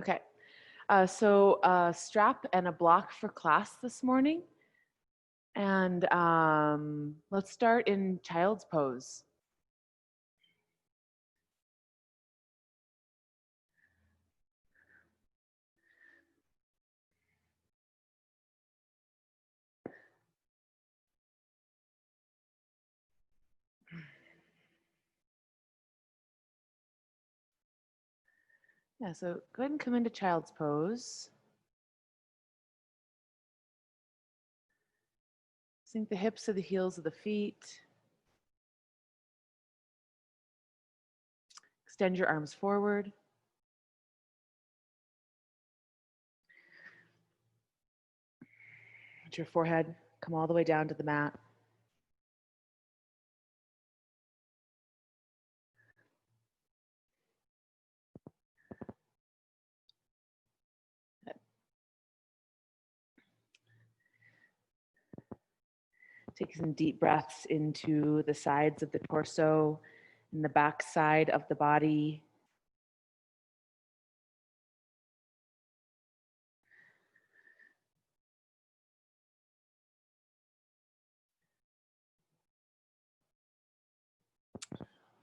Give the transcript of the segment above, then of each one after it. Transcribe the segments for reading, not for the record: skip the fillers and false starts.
Okay. So strap and a block for class this morning. And let's start in child's pose. Yeah, so go ahead and come into child's pose. Sink the hips to the heels of the feet. Extend your arms forward. Let your forehead come all the way down to the mat. Take some deep breaths into the sides of the torso and the back side of the body.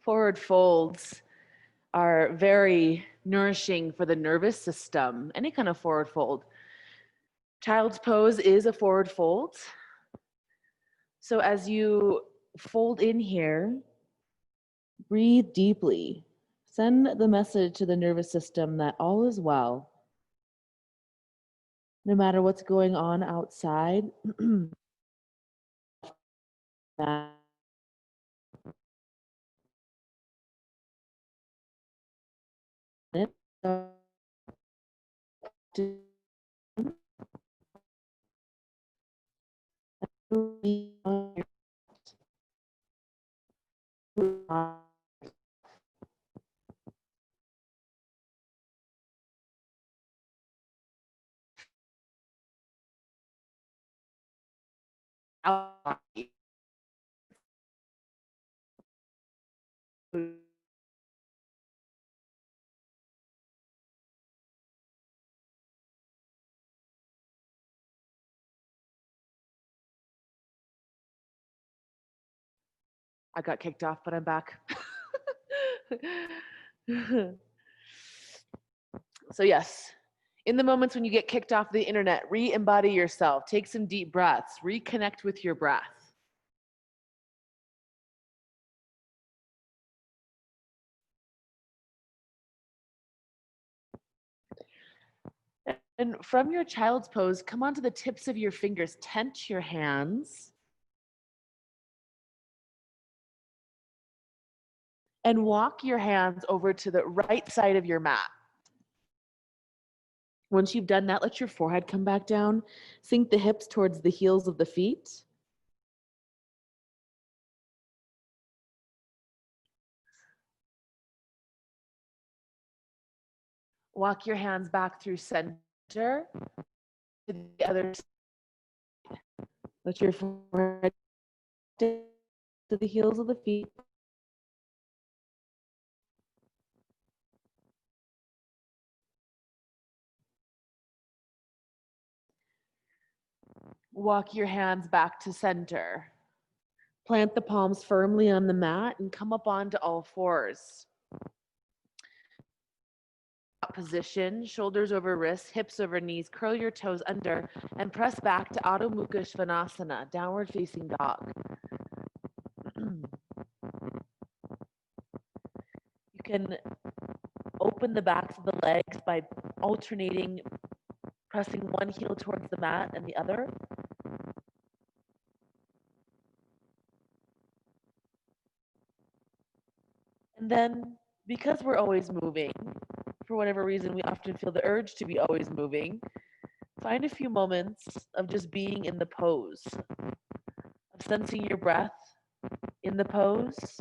Forward folds are very nourishing for the nervous system, any kind of forward fold. Child's pose is a forward fold. So as you fold in here, breathe deeply. Send the message to the nervous system that all is well. No matter what's going on outside, I got kicked off, but I'm back. So yes, in the moments when you get kicked off the internet, re-embody yourself, take some deep breaths, reconnect with your breath. And from your child's pose, come onto the tips of your fingers, tent your hands, and walk your hands over to the right side of your mat. Once you've done that, let your forehead come back down. Sink the hips towards the heels of the feet. Walk your hands back through center to the other side. Let your forehead to the heels of the feet. Walk your hands back to center. Plant the palms firmly on the mat and come up onto all fours. Position, shoulders over wrists, hips over knees, curl your toes under and press back to Adho Mukha Svanasana, downward facing dog. You can open the backs of the legs by alternating, pressing one heel towards the mat and the other. And then, because we're always moving, for whatever reason, we often feel the urge to be always moving. Find a few moments of just being in the pose, of sensing your breath in the pose,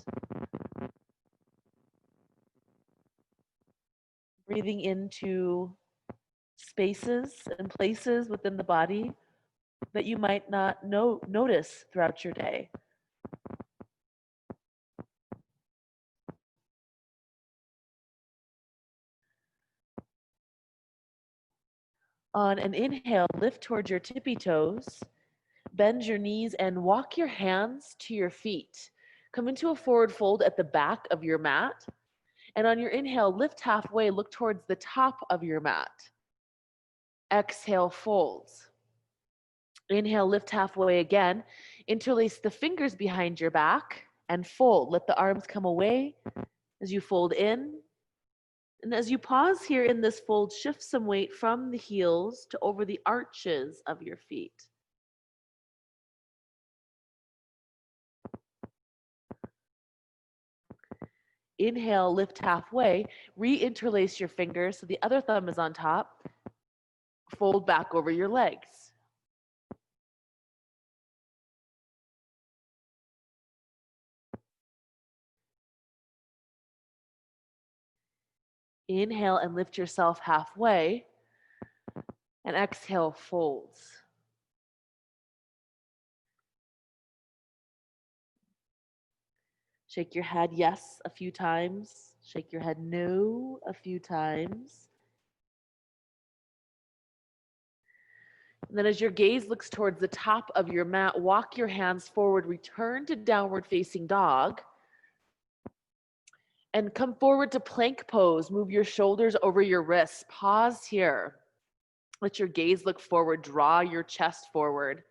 breathing into spaces and places within the body that you might not notice throughout your day. On an inhale, lift towards your tippy toes, bend your knees, and walk your hands to your feet. Come into a forward fold at the back of your mat. And on your inhale, lift halfway, look towards the top of your mat. Exhale, folds. Inhale, lift halfway again. Interlace the fingers behind your back and fold. Let the arms come away as you fold in. And as you pause here in this fold, shift some weight from the heels to over the arches of your feet. Inhale, lift halfway. Re-interlace your fingers so the other thumb is on top. Fold back over your legs. Inhale and lift yourself halfway. And exhale, folds. Shake your head yes a few times. Shake your head no a few times. And then as your gaze looks towards the top of your mat, walk your hands forward, return to downward facing dog. And come forward to plank pose. Move your shoulders over your wrists. Pause here. Let your gaze look forward. Draw your chest forward.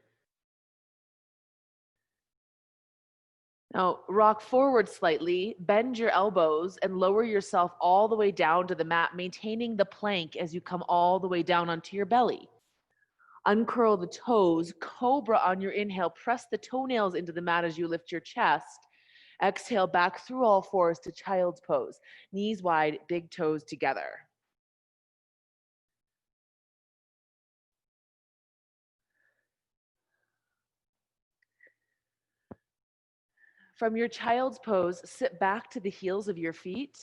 Now, rock forward slightly, bend your elbows, and lower yourself all the way down to the mat, maintaining the plank as you come all the way down onto your belly. Uncurl the toes, cobra on your inhale, press the toenails into the mat as you lift your chest. Exhale back through all fours to child's pose. Knees wide, big toes together. From your child's pose, sit back to the heels of your feet.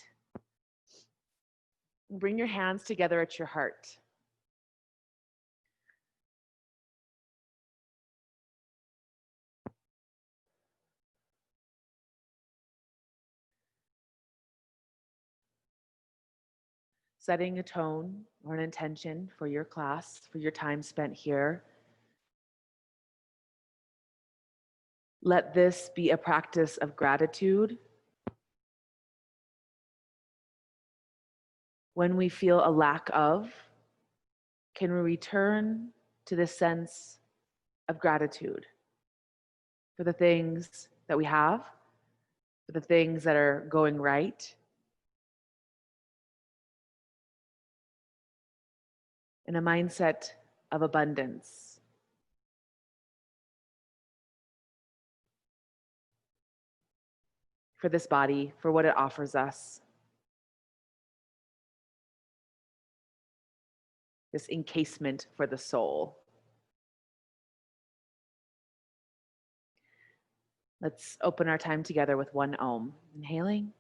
And bring your hands together at your heart. Setting a tone or an intention for your class, for your time spent here. Let this be a practice of gratitude. When we feel a lack of, can we return to this sense of gratitude for the things that we have, for the things that are going right, in a mindset of abundance. For this body, for what it offers us. This encasement for the soul. Let's open our time together with one Om. Inhaling.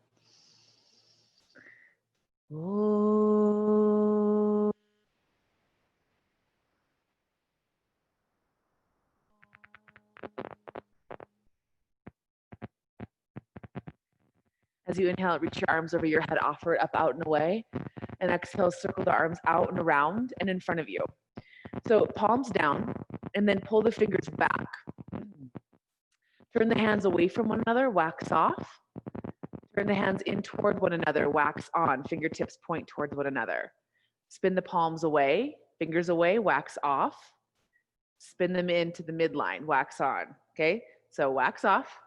Om. As you inhale, reach your arms over your head, offer it up, out, and away. And exhale, circle the arms out and around and in front of you. So palms down, and then pull the fingers back. Turn the hands away from one another, wax off. Turn the hands in toward one another, wax on. Fingertips point towards one another. Spin the palms away, fingers away, wax off. Spin them into the midline, wax on. Okay, so wax off.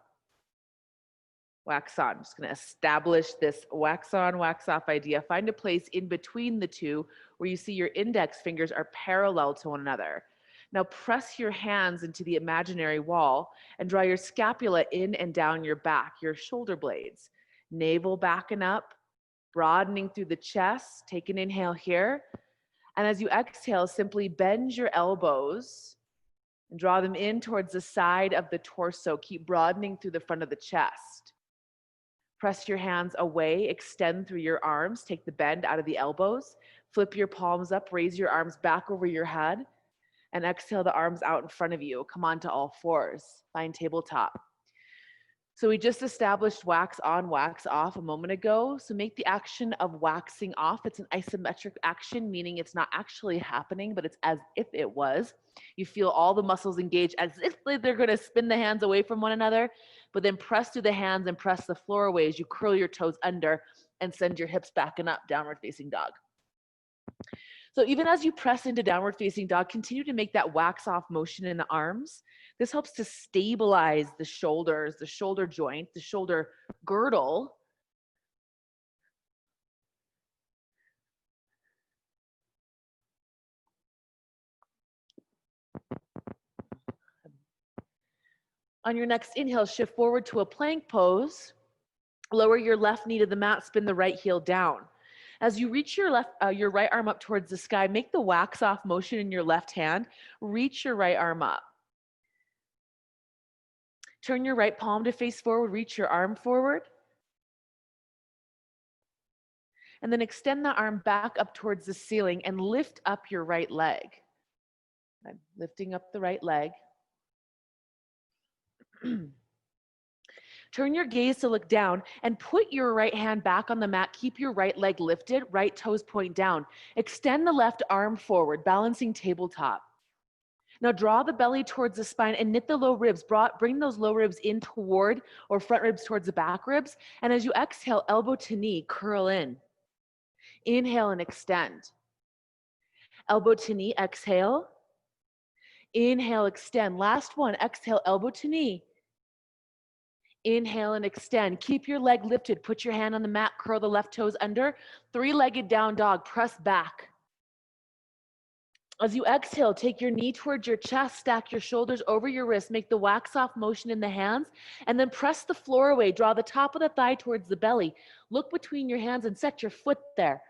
Wax on. I'm just going to establish this wax on, wax off idea. Find a place in between the two where you see your index fingers are parallel to one another. Now press your hands into the imaginary wall and draw your scapula in and down your back, your shoulder blades. Navel back and up, broadening through the chest. Take an inhale here. And as you exhale, simply bend your elbows and draw them in towards the side of the torso. Keep broadening through the front of the chest. Press your hands away, extend through your arms, take the bend out of the elbows, flip your palms up, raise your arms back over your head, and exhale the arms out in front of you. Come on to all fours, find tabletop. So we just established wax on, wax off a moment ago. So make the action of waxing off. It's an isometric action, meaning it's not actually happening, but it's as if it was. You feel all the muscles engaged as if they're going to spin the hands away from one another, but then press through the hands and press the floor away as you curl your toes under and send your hips back and up, downward facing dog. So even as you press into downward facing dog, continue to make that wax off motion in the arms. This helps to stabilize the shoulders, the shoulder joint, the shoulder girdle. On your next inhale, shift forward to a plank pose. Lower your left knee to the mat, spin the right heel down. As you reach your right arm up towards the sky, make the wax off motion in your left hand. Reach your right arm up. Turn your right palm to face forward, reach your arm forward. And then extend the arm back up towards the ceiling and lift up your right leg. I'm lifting up the right leg. Turn your gaze to look down and put your right hand back on the mat. Keep your right leg lifted, right toes point down. Extend the left arm forward, balancing tabletop. Now draw the belly towards the spine and knit the low ribs. Bring those low ribs in toward, or front ribs towards the back ribs. And as you exhale, elbow to knee, curl in. Inhale and extend. Elbow to knee, exhale. Inhale, extend. Last one, exhale, elbow to knee. Inhale and extend. Keep your leg lifted. Put your hand on the mat, curl the left toes under. Three-legged down dog, press back. As you exhale, take your knee towards your chest, stack your shoulders over your wrist, make the wax off motion in the hands, and then press the floor away. Draw the top of the thigh towards the belly. Look between your hands and set your foot there.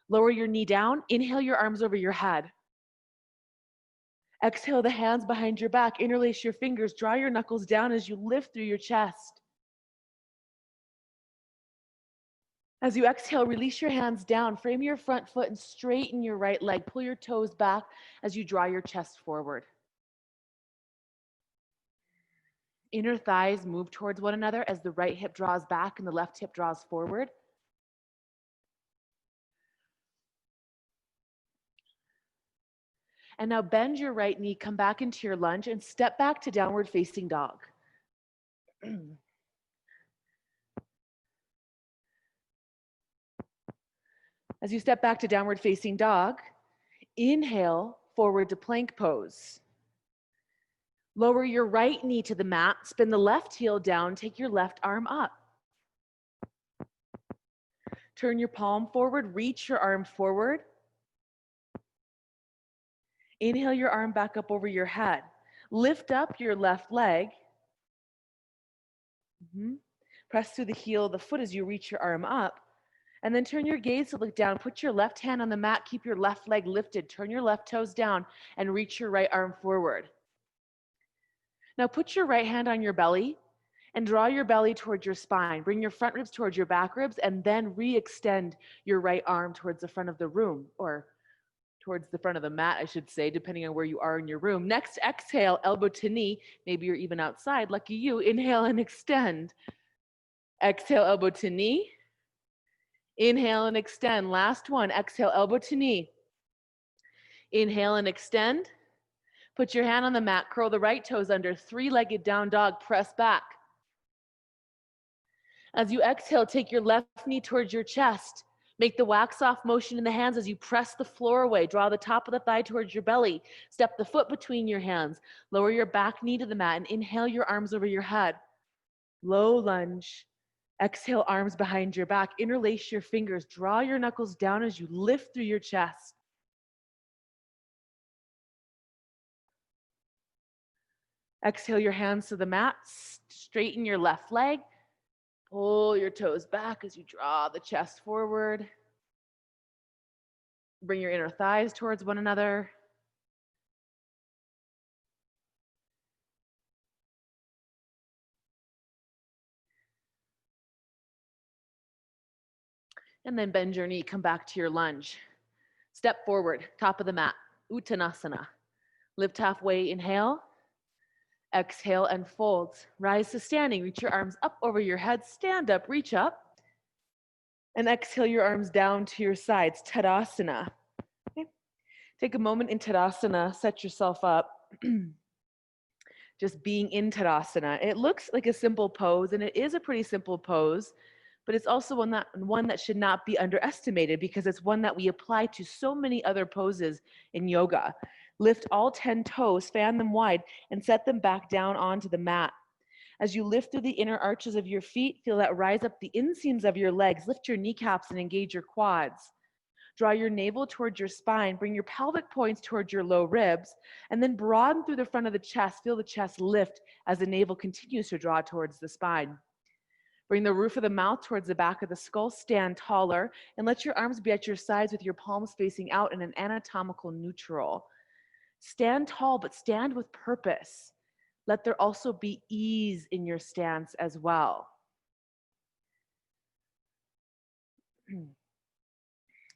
Lower your knee down. Inhale your arms over your head. Exhale the hands behind your back. Interlace your fingers. Draw your knuckles down as you lift through your chest. As you exhale, release your hands down. Frame your front foot and straighten your right leg. Pull your toes back as you draw your chest forward. Inner thighs move towards one another as the right hip draws back and the left hip draws forward. And now bend your right knee, come back into your lunge, and step back to downward facing dog. As you step back to downward facing dog, inhale, forward to plank pose. Lower your right knee to the mat, spin the left heel down, take your left arm up. Turn your palm forward, reach your arm forward. Inhale your arm back up over your head. Lift up your left leg. Press through the heel of the foot as you reach your arm up. And then turn your gaze to look down. Put your left hand on the mat. Keep your left leg lifted. Turn your left toes down and reach your right arm forward. Now put your right hand on your belly and draw your belly towards your spine. Bring your front ribs towards your back ribs and then re-extend your right arm towards the front of the room, or towards the front of the mat, I should say, depending on where you are in your room. Next, exhale, elbow to knee. Maybe you're even outside. Lucky you. Inhale and extend. Exhale, elbow to knee. Inhale and extend. Last one. Exhale, elbow to knee. Inhale and extend. Put your hand on the mat. Curl the right toes under. Three-legged down dog. Press back. As you exhale, take your left knee towards your chest. Make the wax off motion in the hands as you press the floor away. Draw the top of the thigh towards your belly. Step the foot between your hands. Lower your back knee to the mat and inhale your arms over your head. Low lunge. Exhale, arms behind your back. Interlace your fingers. Draw your knuckles down as you lift through your chest. Exhale your hands to the mat. Straighten your left leg. Pull your toes back as you draw the chest forward. Bring your inner thighs towards one another. And then bend your knee, come back to your lunge. Step forward, top of the mat, Uttanasana. Lift halfway, inhale. Exhale and fold. Rise to standing. Reach your arms up over your head. Stand up, reach up. And exhale your arms down to your sides. Tadasana. Okay. Take a moment in Tadasana. Set yourself up. Just being in Tadasana. It looks like a simple pose, and it is a pretty simple pose, but it's also one that should not be underestimated because it's one that we apply to so many other poses in yoga. Lift all 10 toes, fan them wide, and set them back down onto the mat. As you lift through the inner arches of your feet, feel that rise up the inseams of your legs. Lift your kneecaps and engage your quads. Draw your navel towards your spine. Bring your pelvic points towards your low ribs, and then broaden through the front of the chest. Feel the chest lift as the navel continues to draw towards the spine. Bring the roof of the mouth towards the back of the skull. Stand taller, and let your arms be at your sides with your palms facing out in an anatomical neutral. Stand tall, but stand with purpose. Let there also be ease in your stance as well.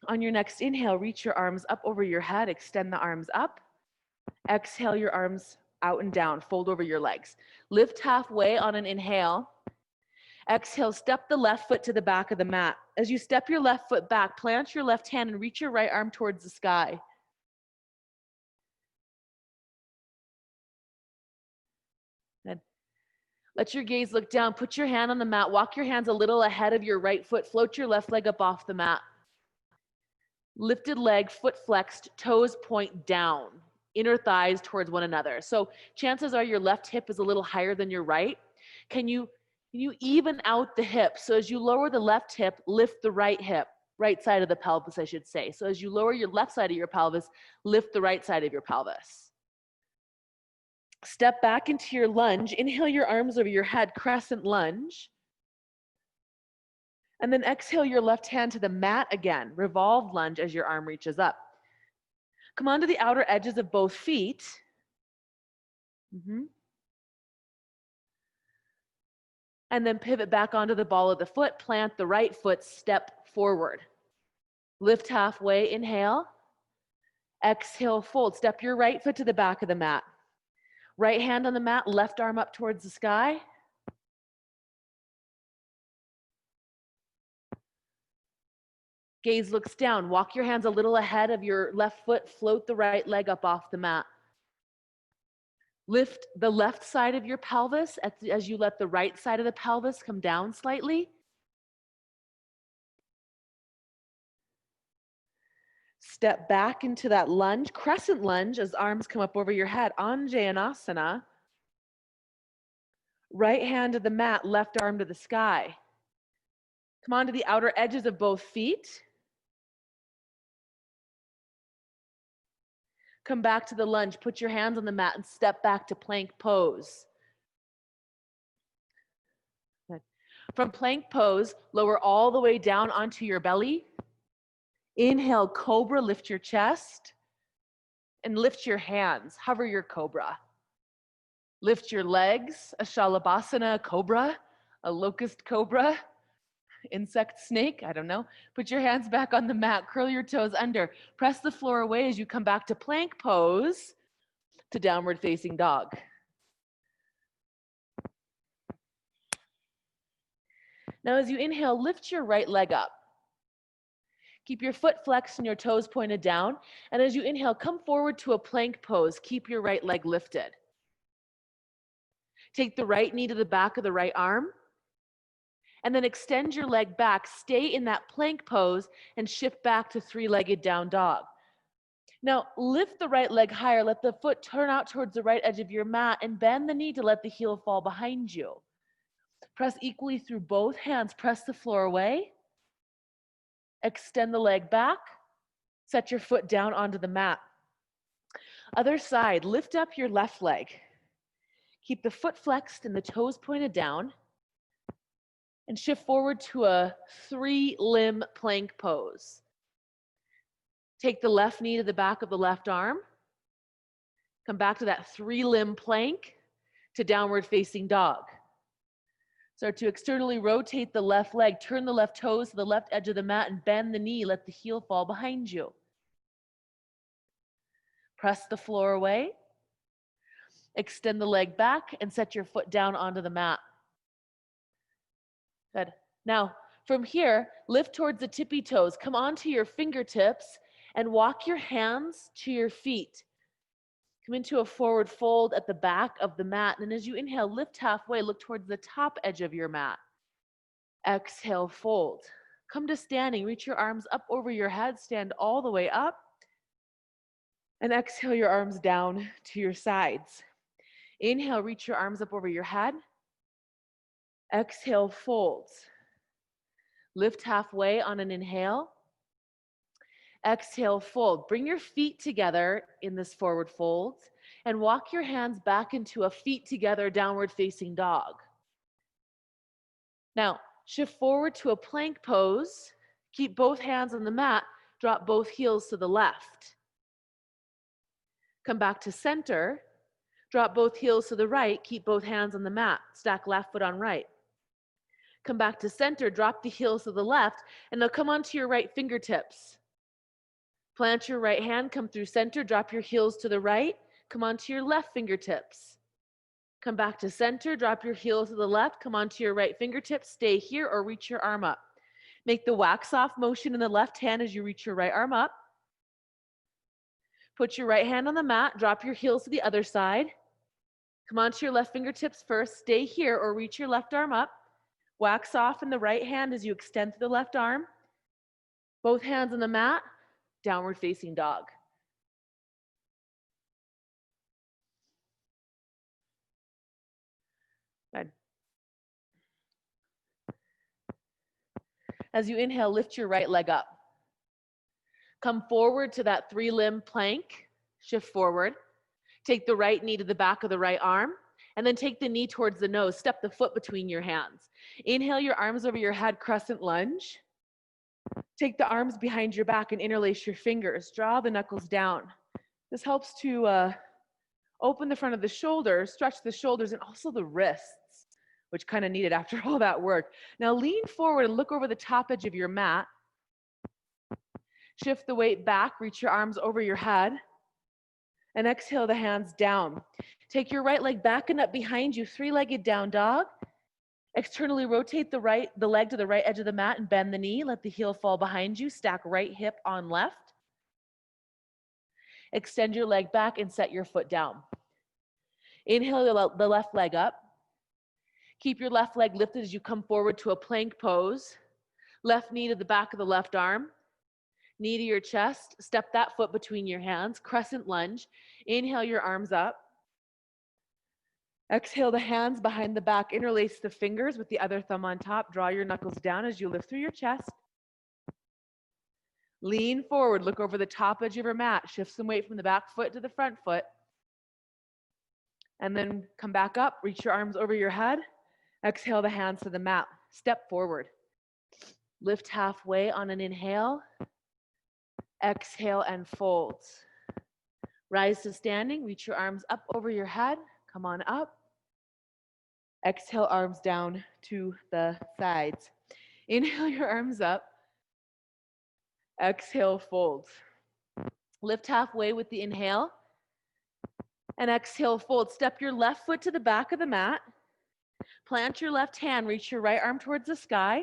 On your next inhale, reach your arms up over your head. Extend the arms up. Exhale your arms out and down. Fold over your legs. Lift halfway on an inhale. Exhale, step the left foot to the back of the mat. As you step your left foot back, plant your left hand and reach your right arm towards the sky. Good. Let your gaze look down. Put your hand on the mat. Walk your hands a little ahead of your right foot. Float your left leg up off the mat. Lifted leg, foot flexed, toes point down. Inner thighs towards one another. So chances are your left hip is a little higher than your right. Can you even out the hip? So as you lower the left hip, lift the right hip, right side of the pelvis, I should say. So as you lower your left side of your pelvis, lift the right side of your pelvis. Step back into your lunge. Inhale your arms over your head, crescent lunge. And then exhale your left hand to the mat again, revolved lunge as your arm reaches up. Come onto the outer edges of both feet. And then pivot back onto the ball of the foot. Plant the right foot, step forward. Lift halfway, inhale. Exhale, fold. Step your right foot to the back of the mat. Right hand on the mat, left arm up towards the sky. Gaze looks down. Walk your hands a little ahead of your left foot. Float the right leg up off the mat. Lift the left side of your pelvis as you let the right side of the pelvis come down slightly. Step back into that lunge, crescent lunge, as arms come up over your head. Anjaneyasana. Right hand to the mat, left arm to the sky. Come onto the outer edges of both feet. Come back to the lunge. Put your hands on the mat and step back to plank pose. Good. From plank pose, lower all the way down onto your belly. Inhale, cobra, lift your chest. And lift your hands, hover your cobra. Lift your legs, a shalabhasana cobra, a locust cobra, insect snake, I don't know. Put your hands back on the mat, curl your toes under. Press the floor away as you come back to plank pose to downward facing dog. Now as you inhale, lift your right leg up. Keep your foot flexed and your toes pointed down. And as you inhale, come forward to a plank pose. Keep your right leg lifted. Take the right knee to the back of the right arm. And then extend your leg back. Stay in that plank pose and shift back to three-legged down dog. Now, lift the right leg higher. Let the foot turn out towards the right edge of your mat and bend the knee to let the heel fall behind you. Press equally through both hands. Press the floor away. Extend the leg back. Set your foot down onto the mat. Other side, lift up your left leg. Keep the foot flexed and the toes pointed down. And shift forward to a three-limb plank pose. Take the left knee to the back of the left arm. Come back to that three-limb plank to downward facing dog. Start to externally rotate the left leg. Turn the left toes to the left edge of the mat and bend the knee. Let the heel fall behind you. Press the floor away. Extend the leg back and set your foot down onto the mat. Good. Now, from here, lift towards the tippy toes. Come onto your fingertips and walk your hands to your feet. Come into a forward fold at the back of the mat. And as you inhale, lift halfway, look towards the top edge of your mat. Exhale, fold. Come to standing, reach your arms up over your head, stand all the way up. And exhale your arms down to your sides. Inhale, reach your arms up over your head. Exhale, fold. Lift halfway on an inhale. Exhale, fold. Bring your feet together in this forward fold and walk your hands back into a feet together downward facing dog. Now, shift forward to a plank pose. Keep both hands on the mat. Drop both heels to the left. Come back to center. Drop both heels to the right. Keep both hands on the mat. Stack left foot on right. Come back to center. Drop the heels to the left. And now come onto your right fingertips. Plant your right hand. Come through center. Drop your heels to the right. Come onto your left fingertips. Come back to center. Drop your heels to the left. Come onto your right fingertips. Stay here or reach your arm up. Make the wax off motion in the left hand as you reach your right arm up. Put your right hand on the mat. Drop your heels to the other side. Come onto your left fingertips first. Stay here or reach your left arm up. Wax off in the right hand as you extend to the left arm. Both hands on the mat. Downward facing dog. Good. As you inhale, lift your right leg up. Come forward to that 3-limb plank. Shift forward. Take the right knee to the back of the right arm, and then take the knee towards the nose. Step the foot between your hands. Inhale your arms over your head, crescent lunge. Take the arms behind your back and interlace your fingers. Draw the knuckles down. This helps to open the front of the shoulders, stretch the shoulders, and also the wrists, which kind of needed after all that work. Now lean forward and look over the top edge of your mat. Shift the weight back, reach your arms over your head, and exhale the hands down. Take your right leg back and up behind you, 3-legged down dog. Externally rotate the leg to the right edge of the mat and bend the knee. Let the heel fall behind you. Stack right hip on left. Extend your leg back and set your foot down. Inhale the left leg up. Keep your left leg lifted as you come forward to a plank pose. Left knee to the back of the left arm. Knee to your chest. Step that foot between your hands. Crescent lunge. Inhale your arms up. Exhale the hands behind the back. Interlace the fingers with the other thumb on top. Draw your knuckles down as you lift through your chest. Lean forward. Look over the top edge of your mat. Shift some weight from the back foot to the front foot. And then come back up. Reach your arms over your head. Exhale the hands to the mat. Step forward. Lift halfway on an inhale. Exhale and fold. Rise to standing. Reach your arms up over your head. Come on up. Exhale, arms down to the sides. Inhale your arms up. Exhale, fold. Lift halfway with the inhale. And exhale, fold. Step your left foot to the back of the mat. Plant your left hand. Reach your right arm towards the sky.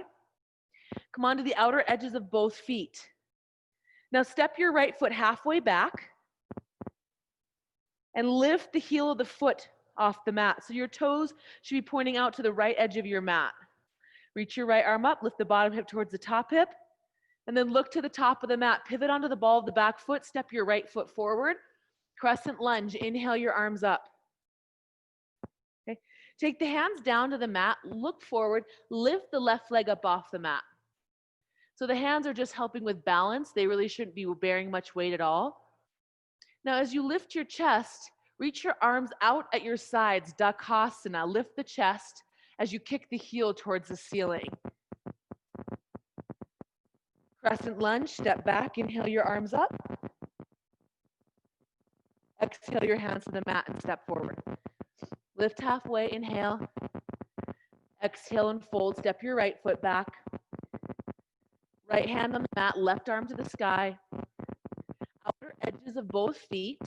Come onto the outer edges of both feet. Now step your right foot halfway back. And lift the heel of the foot off the mat. So your toes should be pointing out to the right edge of your mat. Reach your right arm up, lift the bottom hip towards the top hip, and then look to the top of the mat. Pivot onto the ball of the back foot, step your right foot forward. Crescent lunge, inhale your arms up. Okay. Take the hands down to the mat, look forward, lift the left leg up off the mat. So the hands are just helping with balance. They really shouldn't be bearing much weight at all. Now as you lift your chest, reach your arms out at your sides, Dakhasana. Lift the chest as you kick the heel towards the ceiling. Crescent lunge, step back, inhale your arms up. Exhale your hands to the mat and step forward. Lift halfway, inhale. Exhale and fold, step your right foot back. Right hand on the mat, left arm to the sky. Outer edges of both feet.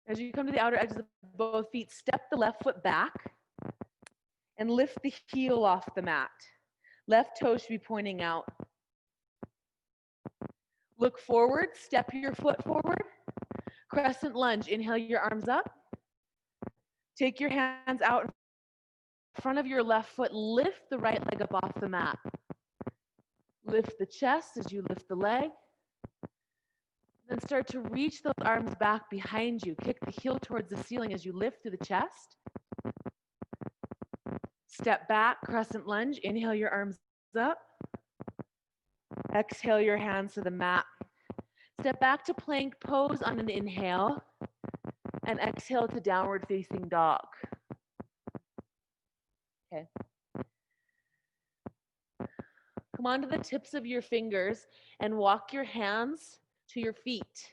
As you come to the outer edges of both feet, step the left foot back and lift the heel off the mat. Left toe should be pointing out. Look forward, step your foot forward. Crescent lunge, inhale your arms up. Take your hands out in front of your left foot, lift the right leg up off the mat. Lift the chest as you lift the leg. Then start to reach those arms back behind you. Kick the heel towards the ceiling as you lift through the chest. Step back, crescent lunge. Inhale your arms up. Exhale your hands to the mat. Step back to plank pose on an inhale. And exhale to downward facing dog. Okay. Come onto the tips of your fingers and walk your hands to your feet.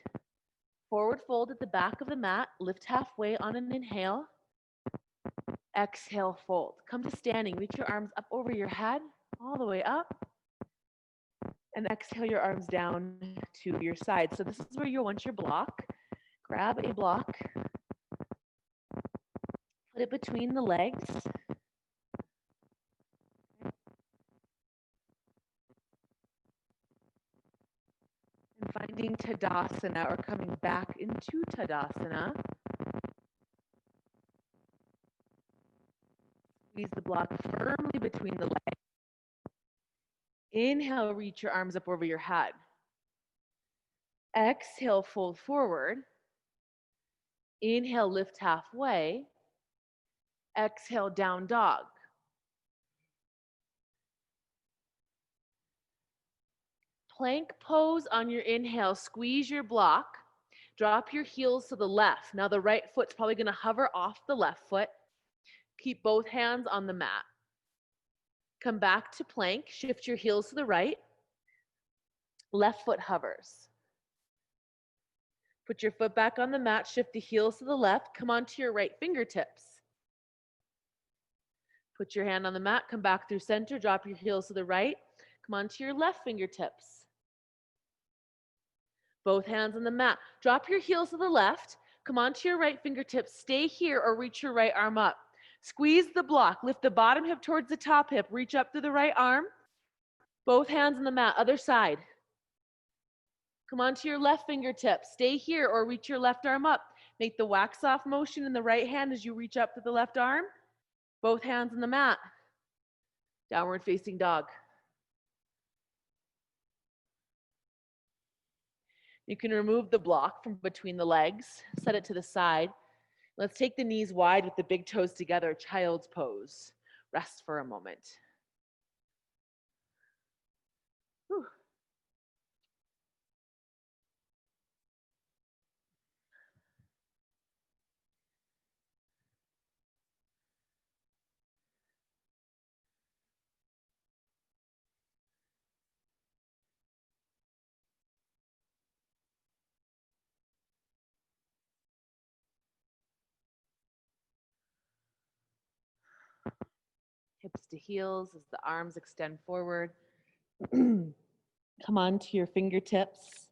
Forward fold at the back of the mat. Lift halfway on an inhale. Exhale, fold. Come to standing. Reach your arms up over your head, all the way up. And exhale your arms down to your side. So this is where you'll want your block. Grab a block. Put it between the legs. And finding Tadasana or coming back into Tadasana. Squeeze the block firmly between the legs. Inhale, reach your arms up over your head. Exhale, fold forward. Inhale, lift halfway. Exhale, down dog. Plank pose on your inhale. Squeeze your block. Drop your heels to the left. Now the right foot's probably going to hover off the left foot. Keep both hands on the mat. Come back to plank. Shift your heels to the right. Left foot hovers. Put your foot back on the mat. Shift the heels to the left. Come onto your right fingertips. Put your hand on the mat, come back through center, drop your heels to the right, come onto your left fingertips. Both hands on the mat. Drop your heels to the left, come onto your right fingertips, stay here or reach your right arm up. Squeeze the block, lift the bottom hip towards the top hip, reach up through the right arm. Both hands on the mat, other side. Come onto your left fingertips, stay here or reach your left arm up. Make the wax off motion in the right hand as you reach up to the left arm. Both hands on the mat. Downward facing dog. You can remove the block from between the legs, set it to the side. Let's take the knees wide with the big toes together, child's pose. Rest for a moment. Whew. Hips to heels as the arms extend forward. Come on to your fingertips.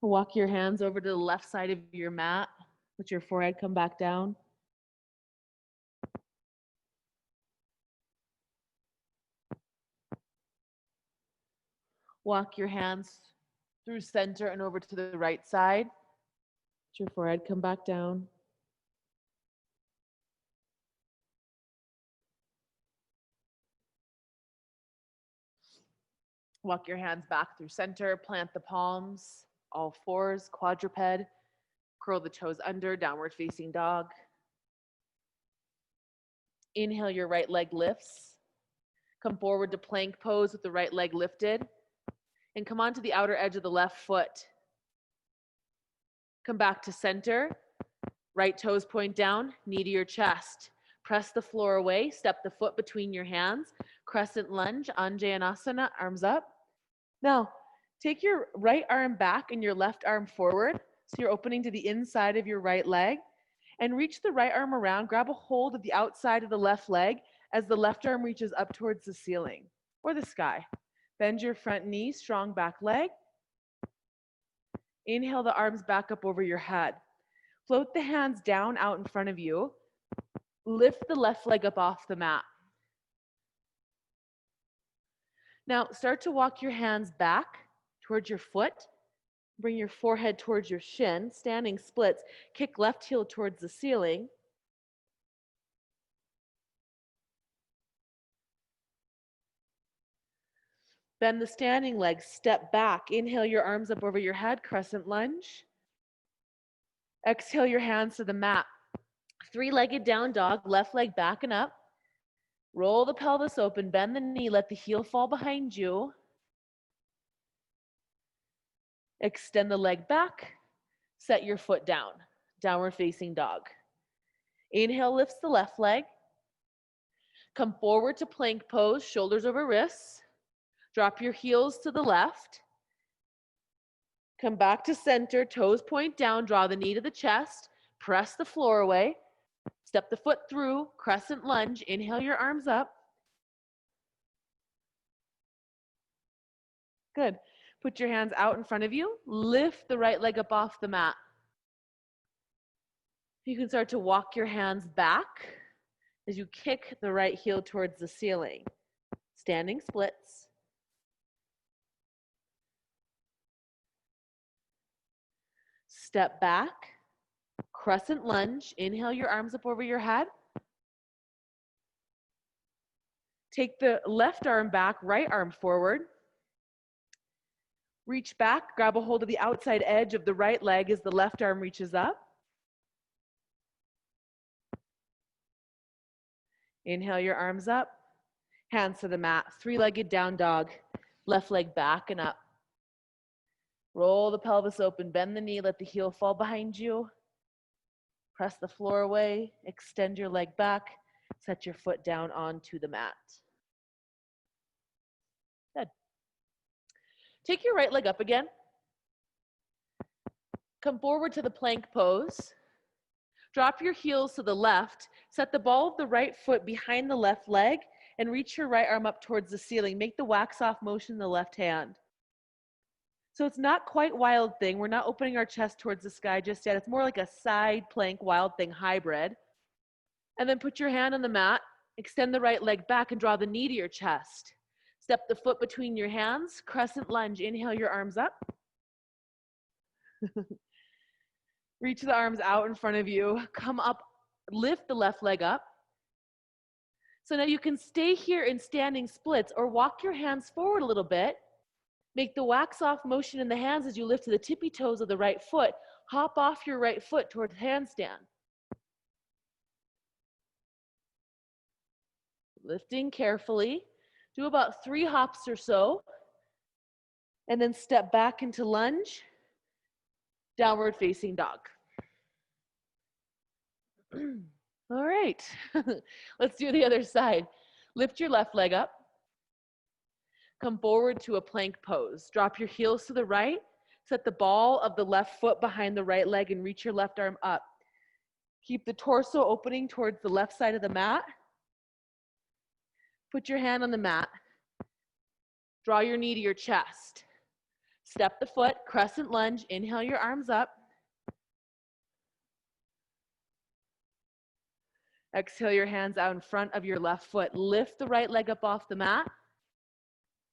Walk your hands over to the left side of your mat. Let your forehead come back down. Walk your hands through center and over to the right side. Let your forehead come back down. Walk your hands back through center, plant the palms, all fours, quadruped. Curl the toes under, downward facing dog. Inhale, your right leg lifts. Come forward to plank pose with the right leg lifted. And come onto the outer edge of the left foot. Come back to center. Right toes point down, knee to your chest. Press the floor away, step the foot between your hands. Crescent lunge, Anjayanasana, arms up. Now, take your right arm back and your left arm forward. So you're opening to the inside of your right leg. And reach the right arm around, grab a hold of the outside of the left leg as the left arm reaches up towards the ceiling or the sky. Bend your front knee, strong back leg. Inhale the arms back up over your head. Float the hands down out in front of you. Lift the left leg up off the mat. Now start to walk your hands back towards your foot. Bring your forehead towards your shin. Standing splits. Kick left heel towards the ceiling. Bend the standing leg. Step back. Inhale your arms up over your head. Crescent lunge. Exhale your hands to the mat. Three-legged down dog. Left leg back and up. Roll the pelvis open. Bend the knee. Let the heel fall behind you. Extend the leg back. Set your foot down. Downward facing dog. Inhale lifts the left leg. Come forward to plank pose, shoulders over wrists. Drop your heels to the left. Come back to center, toes point down, draw the knee to the chest. Press the floor away. Step the foot through, crescent lunge. Inhale your arms up. Good. Put your hands out in front of you. Lift the right leg up off the mat. You can start to walk your hands back as you kick the right heel towards the ceiling. Standing splits. Step back. Crescent lunge. Inhale your arms up over your head. Take the left arm back, right arm forward. Reach back, grab a hold of the outside edge of the right leg as the left arm reaches up. Inhale your arms up, hands to the mat, three-legged down dog, left leg back and up. Roll the pelvis open, bend the knee, let the heel fall behind you. Press the floor away, extend your leg back, set your foot down onto the mat. Good. Take your right leg up again. Come forward to the plank pose. Drop your heels to the left. Set the ball of the right foot behind the left leg and reach your right arm up towards the ceiling. Make the wax off motion in the left hand. So it's not quite wild thing. We're not opening our chest towards the sky just yet. It's more like a side plank wild thing hybrid. And then put your hand on the mat. Extend the right leg back and draw the knee to your chest. Step the foot between your hands. Crescent lunge. Inhale your arms up. Reach the arms out in front of you. Come up, lift the left leg up. So now you can stay here in standing splits or walk your hands forward a little bit. Make the wax off motion in the hands as you lift to the tippy toes of the right foot. Hop off your right foot towards handstand. Lifting carefully. Do about 3 hops or so. And then step back into lunge. Downward facing dog. All right, let's do the other side. Lift your left leg up. Come forward to a plank pose. Drop your heels to the right. Set the ball of the left foot behind the right leg and reach your left arm up. Keep the torso opening towards the left side of the mat. Put your hand on the mat. Draw your knee to your chest. Step the foot, crescent lunge. Inhale your arms up. Exhale your hands out in front of your left foot. Lift the right leg up off the mat.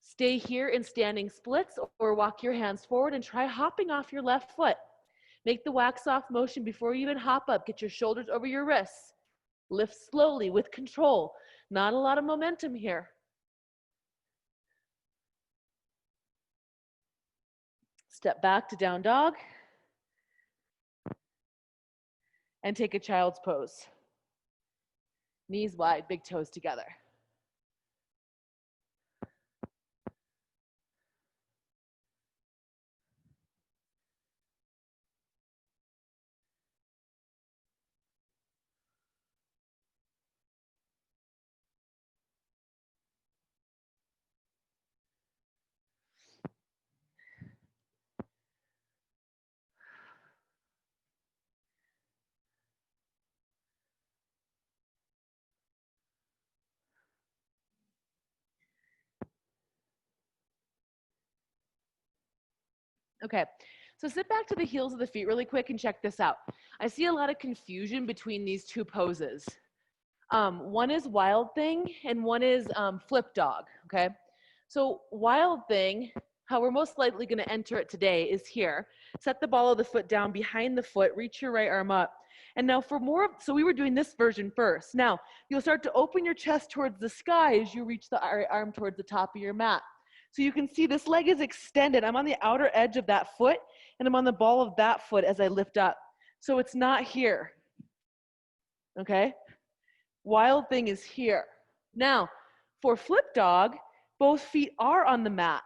Stay here in standing splits or walk your hands forward and try hopping off your left foot. Make the wax off motion before you even hop up. Get your shoulders over your wrists. Lift slowly with control. Not a lot of momentum here. Step back to down dog. And take a child's pose. Knees wide, big toes together. Okay, So sit back to the heels of the feet really quick and check this out. I see a lot of confusion between these two poses. One is wild thing and one is flip dog, okay? So wild thing, how we're most likely gonna enter it today is here. Set the ball of the foot down behind the foot, reach your right arm up. And now for more, so we were doing this version first. Now, you'll start to open your chest towards the sky as you reach the right arm towards the top of your mat. So you can see this leg is extended. I'm on the outer edge of that foot, and I'm on the ball of that foot as I lift up. So it's not here, okay? Wild thing is here. Now, for flip dog, both feet are on the mat.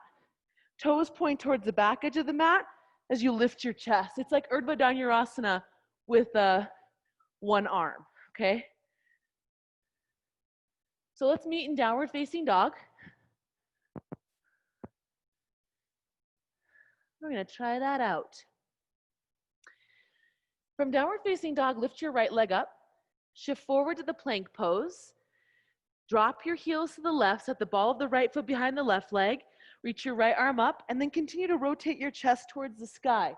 Toes point towards the back edge of the mat as you lift your chest. It's like Urdhva Dhanurasana with one arm, okay? So let's meet in downward facing dog. We're gonna try that out. From downward facing dog, lift your right leg up, shift forward to the plank pose, drop your heels to the left, set the ball of the right foot behind the left leg, reach your right arm up, and then continue to rotate your chest towards the sky.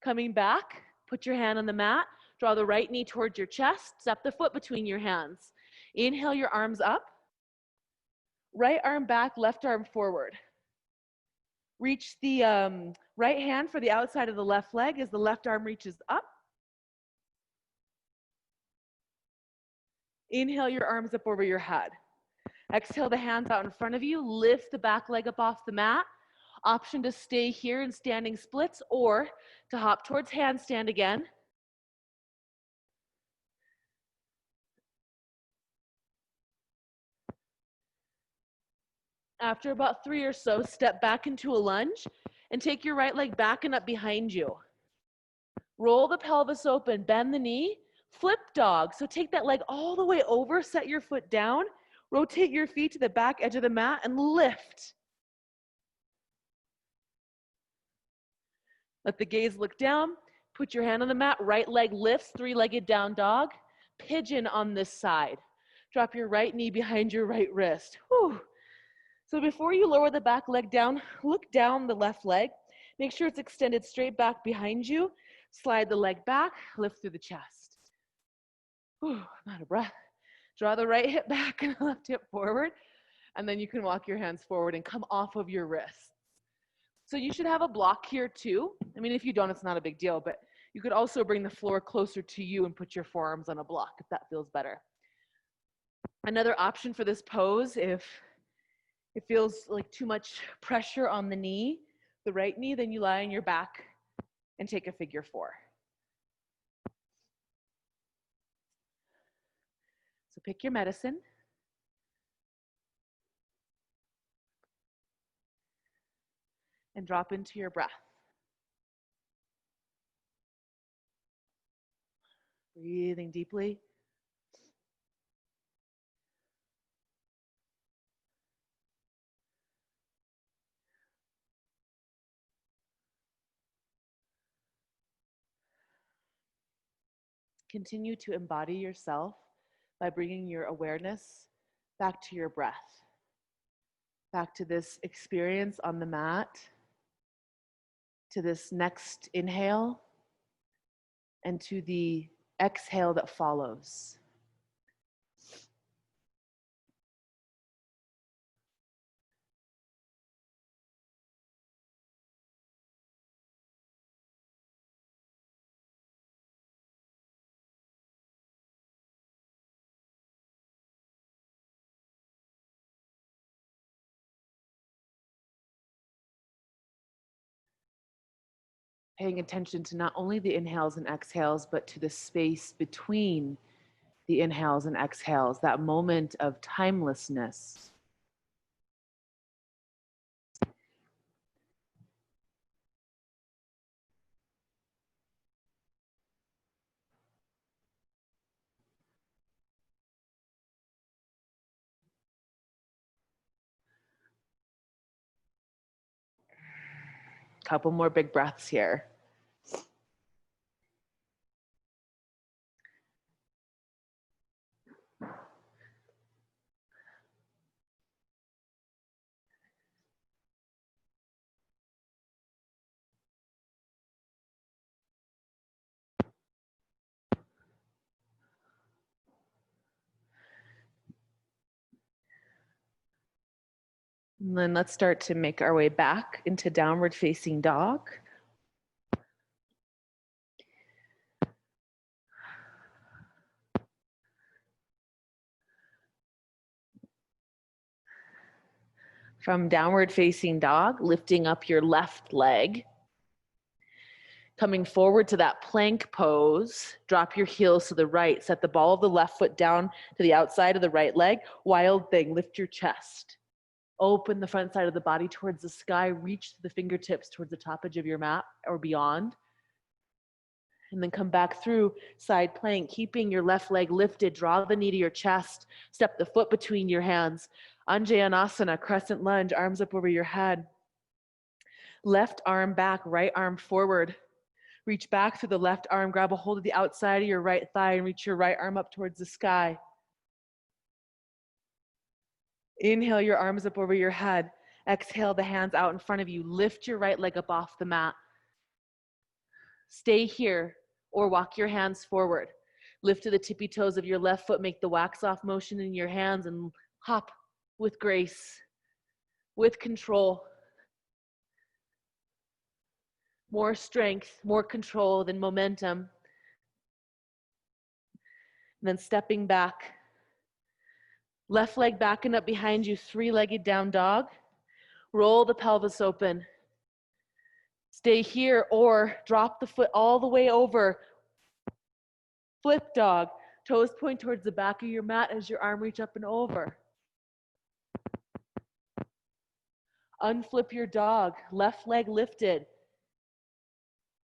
Coming back, put your hand on the mat, draw the right knee towards your chest, step the foot between your hands. Inhale your arms up, right arm back, left arm forward. Reach the right hand for the outside of the left leg as the left arm reaches up. Inhale your arms up over your head. Exhale the hands out in front of you. Lift the back leg up off the mat. Option to stay here in standing splits or to hop towards handstand again. After about 3 or so, step back into a lunge and take your right leg back and up behind you. Roll the pelvis open, bend the knee, flip dog. So take that leg all the way over, set your foot down, rotate your feet to the back edge of the mat and lift. Let the gaze look down, put your hand on the mat, right leg lifts, three-legged down dog, pigeon on this side. Drop your right knee behind your right wrist. Whew. So before you lower the back leg down, look down the left leg. Make sure it's extended straight back behind you. Slide the leg back, lift through the chest. Whew, I'm out of breath. Draw the right hip back and the left hip forward. And then you can walk your hands forward and come off of your wrists. So you should have a block here too. I mean, if you don't, it's not a big deal, but you could also bring the floor closer to you and put your forearms on a block if that feels better. Another option for this pose, if it feels like too much pressure on the knee, the right knee, then you lie on your back and take a figure 4. So pick your medicine. And drop into your breath. Breathing deeply. Continue to embody yourself by bringing your awareness back to your breath, back to this experience on the mat, to this next inhale, and to the exhale that follows. Paying attention to not only the inhales and exhales, but to the space between the inhales and exhales, that moment of timelessness. Couple more big breaths here. And then let's start to make our way back into downward facing dog. From downward facing dog, lifting up your left leg, coming forward to that plank pose, drop your heels to the right, set the ball of the left foot down to the outside of the right leg. Wild thing, lift your chest. Open the front side of the body towards the sky, reach the fingertips towards the top edge of your mat or beyond. And then come back through side plank, keeping your left leg lifted. Draw the knee to your chest. Step the foot between your hands. Anjayanasana, crescent lunge, arms up over your head. Left arm back, right arm forward. Reach back through the left arm, grab a hold of the outside of your right thigh and reach your right arm up towards the sky. Inhale your arms up over your head. Exhale the hands out in front of you. Lift your right leg up off the mat. Stay here or walk your hands forward. Lift to the tippy toes of your left foot. Make the wax off motion in your hands and hop with grace, with control. More strength, more control than momentum. And then stepping back. Left leg back and up behind you, three-legged down dog. Roll the pelvis open. Stay here or drop the foot all the way over. Flip dog. Toes point towards the back of your mat as your arm reach up and over. Unflip your dog. Left leg lifted.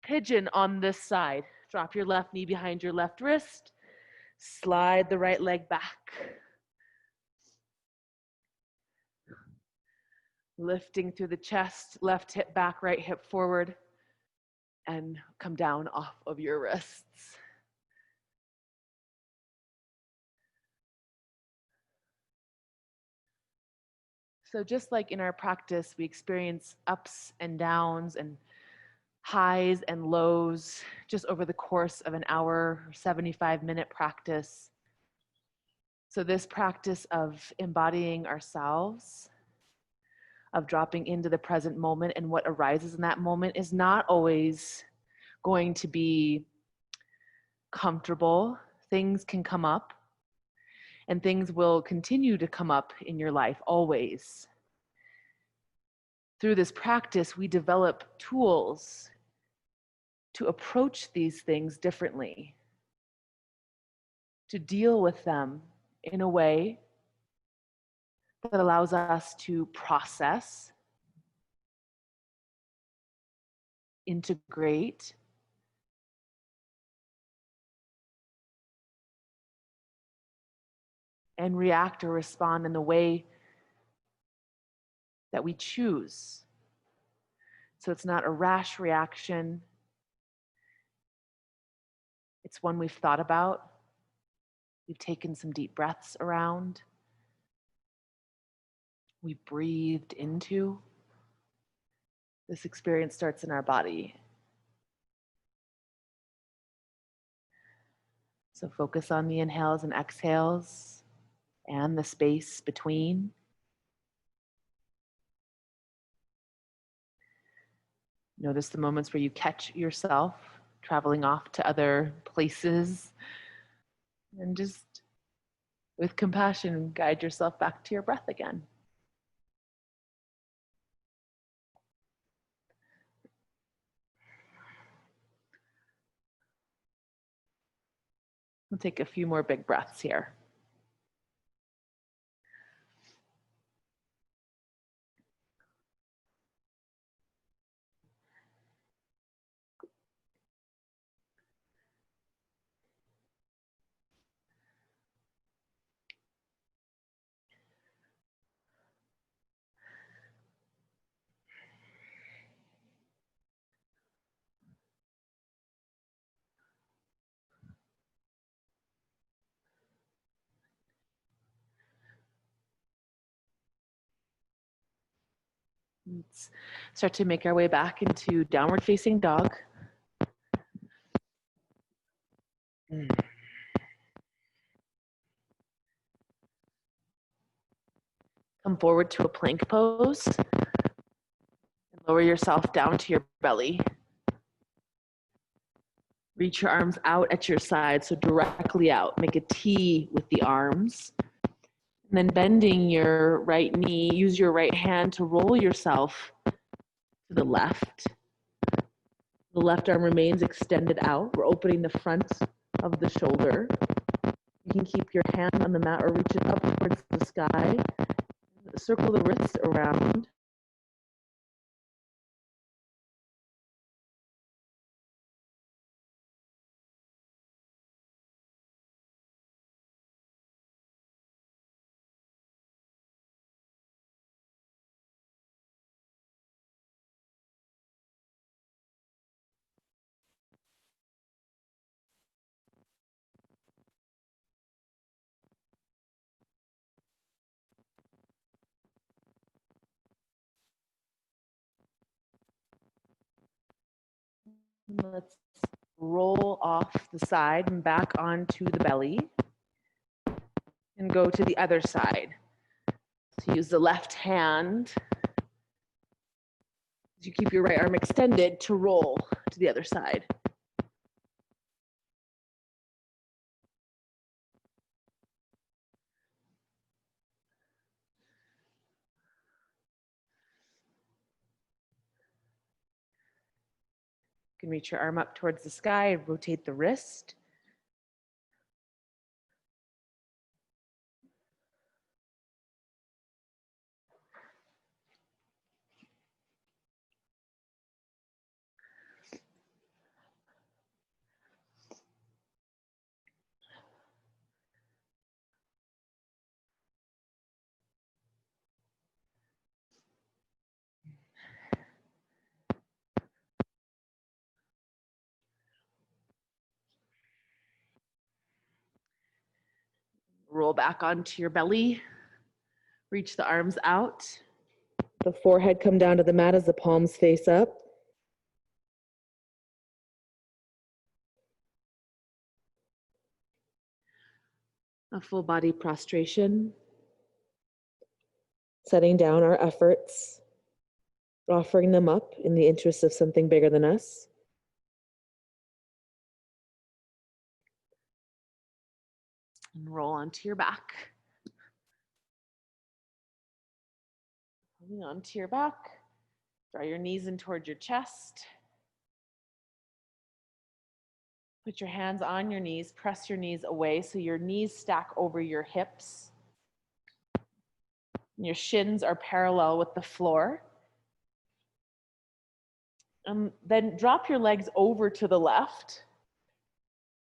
Pigeon on this side. Drop your left knee behind your left wrist. Slide the right leg back. Lifting through the chest, left hip back, right hip forward, and come down off of your wrists. So just like in our practice, we experience ups and downs and highs and lows just over the course of an hour or 75-minute practice. So this practice of embodying ourselves, of dropping into the present moment and what arises in that moment is not always going to be comfortable. Things can come up and things will continue to come up in your life always. Through this practice, we develop tools to approach these things differently, to deal with them in a way that allows us to process, integrate, and react or respond in the way that we choose. So it's not a rash reaction. It's one we've thought about. We've taken some deep breaths around. We breathed into. This experience starts in our body. So focus on the inhales and exhales and the space between. Notice the moments where you catch yourself traveling off to other places, and just with compassion, guide yourself back to your breath again. We'll take a few more big breaths here. Let's start to make our way back into downward facing dog. Come forward to a plank pose. And lower yourself down to your belly. Reach your arms out at your side, so directly out. Make a T with the arms. And then bending your right knee, use your right hand to roll yourself to the left. The left arm remains extended out. We're opening the front of the shoulder. You can keep your hand on the mat or reach it up towards the sky. Circle the wrists around. Let's roll off the side and back onto the belly and go to the other side. So use the left hand as you keep your right arm extended to roll to the other side. You can reach your arm up towards the sky and rotate the wrist. Roll back onto your belly. Reach the arms out. The forehead come down to the mat as the palms face up. A full body prostration. Setting down our efforts, offering them up in the interest of something bigger than us. And roll onto your back. Holding onto your back. Draw your knees in towards your chest. Put your hands on your knees. Press your knees away so your knees stack over your hips. And your shins are parallel with the floor. Then drop your legs over to the left.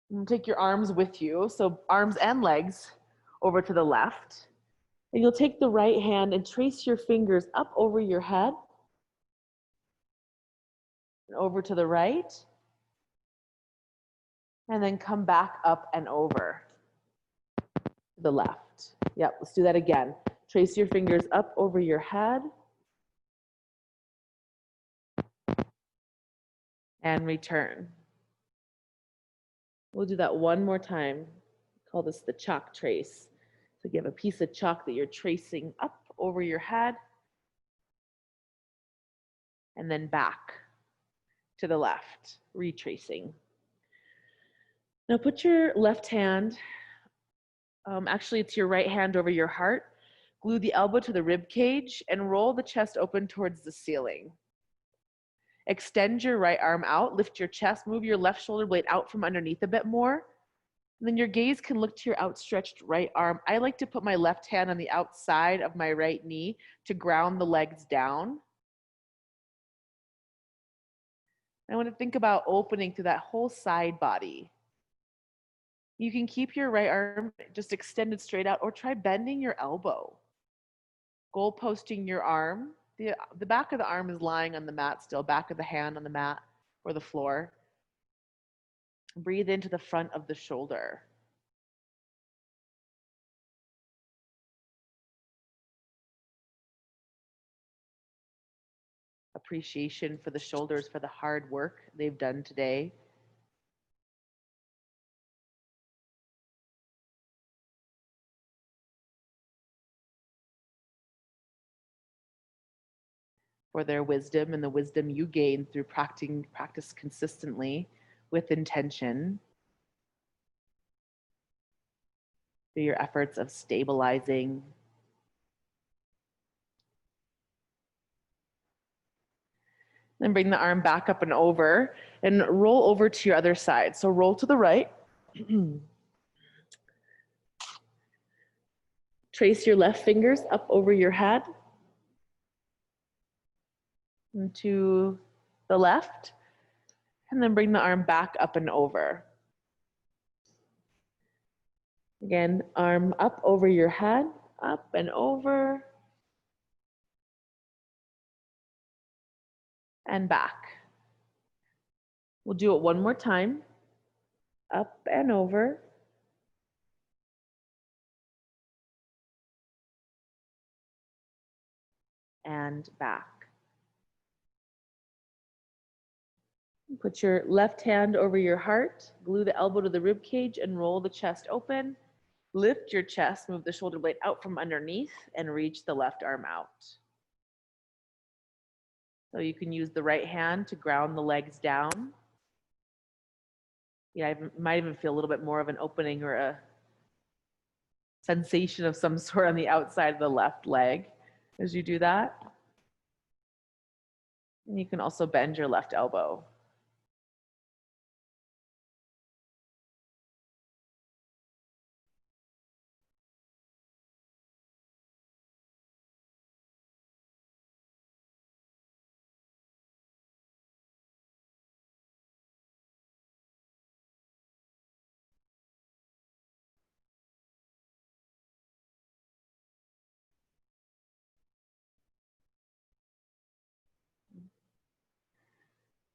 And take your arms with you, so arms and legs over to the left. And you'll take the right hand and trace your fingers up over your head and over to the right. And then come back up and over to the left. Yep, let's do that again. Trace your fingers up over your head and return. We'll do that one more time. Call this the chalk trace. So you have a piece of chalk that you're tracing up over your head and then back to the left, retracing. Now put your left hand, actually it's your right hand over your heart, glue the elbow to the rib cage and roll the chest open towards the ceiling. Extend your right arm out, lift your chest, move your left shoulder blade out from underneath a bit more. And then your gaze can look to your outstretched right arm. I like to put my left hand on the outside of my right knee to ground the legs down. I want to think about opening through that whole side body. You can keep your right arm just extended straight out or try bending your elbow. Goal posting your arm. The back of the arm is lying on the mat still, back of the hand on the mat or the floor. Breathe into the front of the shoulder. Appreciation for the shoulders for the hard work they've done today. for their wisdom and the wisdom you gain through practice consistently with intention through your efforts of stabilizing. Then bring the arm back up and over and roll over to your other side. So roll to the right. Trace your left fingers up over your head and to the left, and then bring the arm back up and over. Again, arm up over your head, up and over, and back. We'll do it one more time. Up and over. And back. Put your left hand over your heart, glue the elbow to the rib cage, and roll the chest open. Lift your chest, move the shoulder blade out from underneath, and reach the left arm out. So you can use the right hand to ground the legs down. Yeah, I might even feel a little bit more of an opening or a sensation of some sort on the outside of the left leg as you do that. And you can also bend your left elbow.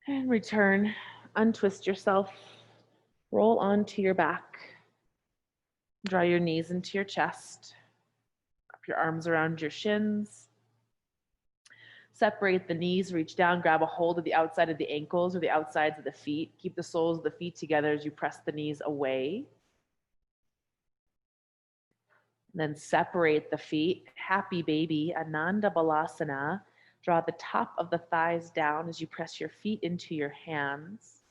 And return, untwist yourself, roll onto your back, draw your knees into your chest, wrap your arms around your shins, separate the knees, reach down, grab a hold of the outside of the ankles or the outsides of the feet, keep the soles of the feet together as you press the knees away. And then separate the feet, happy baby, Ananda Balasana. Draw the top of the thighs down as you press your feet into your hands.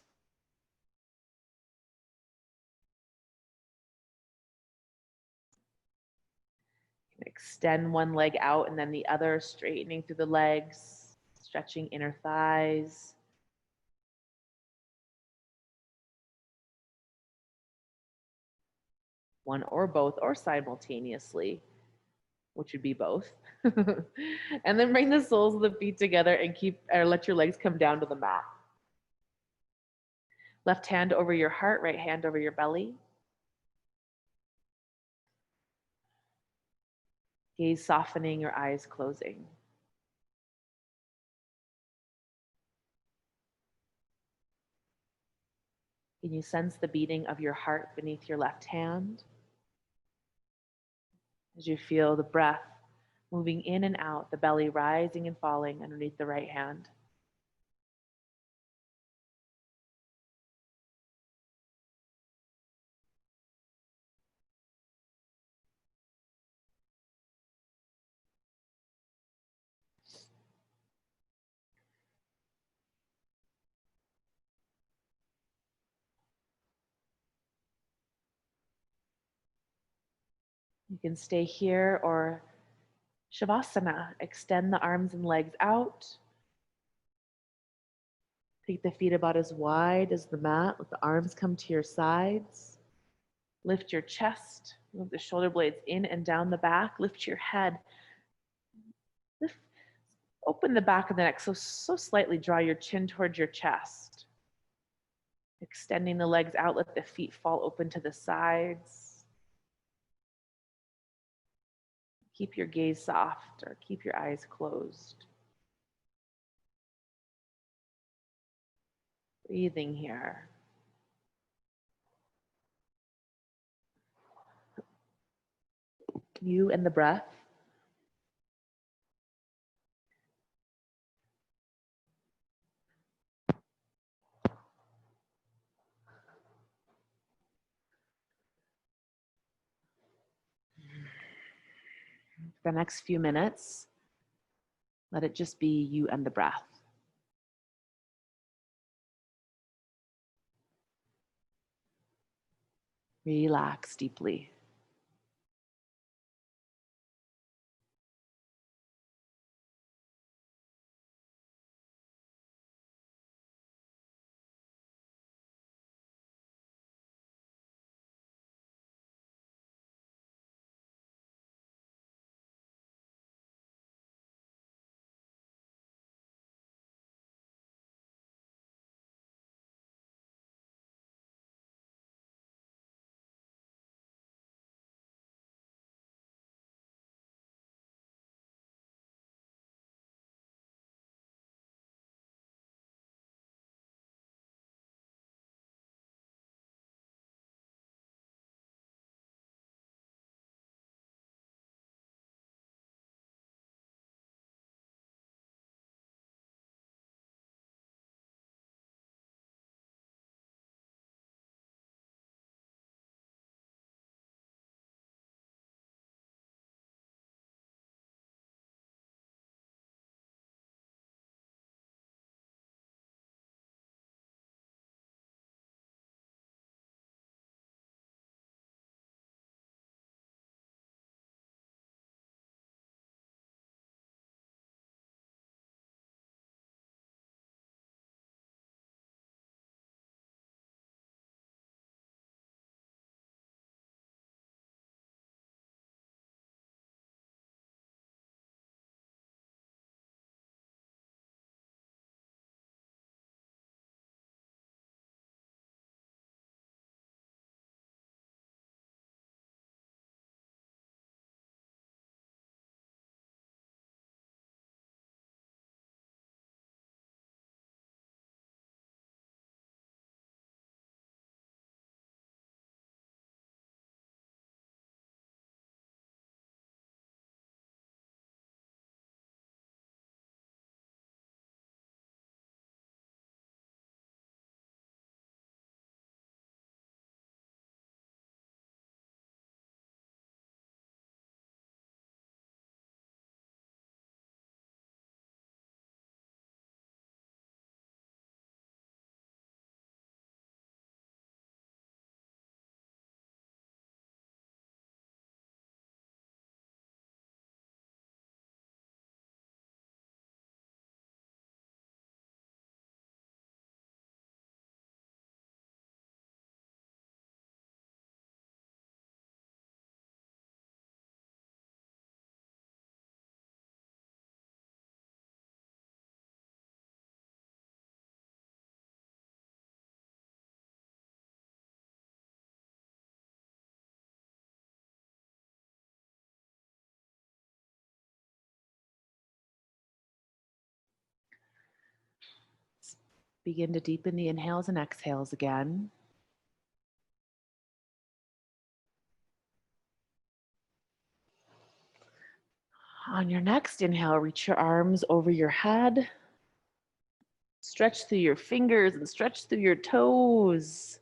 Extend one leg out and then the other, straightening through the legs, stretching inner thighs. One or both or simultaneously, which would be both. And then bring the soles of the feet together and let your legs come down to the mat. Left hand over your heart, right hand over your belly. Gaze softening, your eyes closing. Can you sense the beating of your heart beneath your left hand? As you feel the breath moving in and out, the belly rising and falling underneath the right hand. You can stay here or Shavasana. Extend the arms and legs out. Take the feet about as wide as the mat. Let the arms come to your sides. Lift your chest. Move the shoulder blades in and down the back. Lift your head. Open the back of the neck so slightly. Draw your chin towards your chest. Extending the legs out. Let the feet fall open to the sides. Keep your gaze soft or keep your eyes closed. Breathing here. You and the breath. For the next few minutes, Let it just be you and the breath. Relax deeply. Begin to deepen the inhales and exhales again. On your next inhale, reach your arms over your head. Stretch through your fingers and stretch through your toes.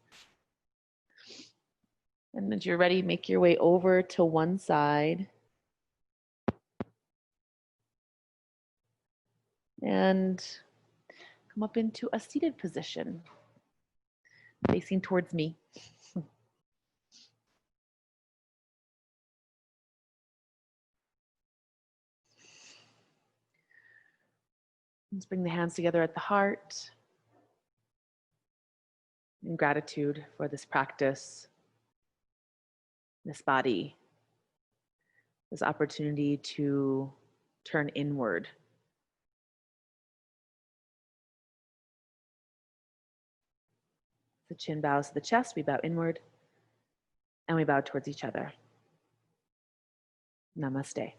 And as you're ready, make your way over to one side. And come up into a seated position, facing towards me. Let's bring the hands together at the heart in gratitude for this practice, this body, this opportunity to turn inward. The chin bows to the chest, we bow inward, and we bow towards each other. Namaste.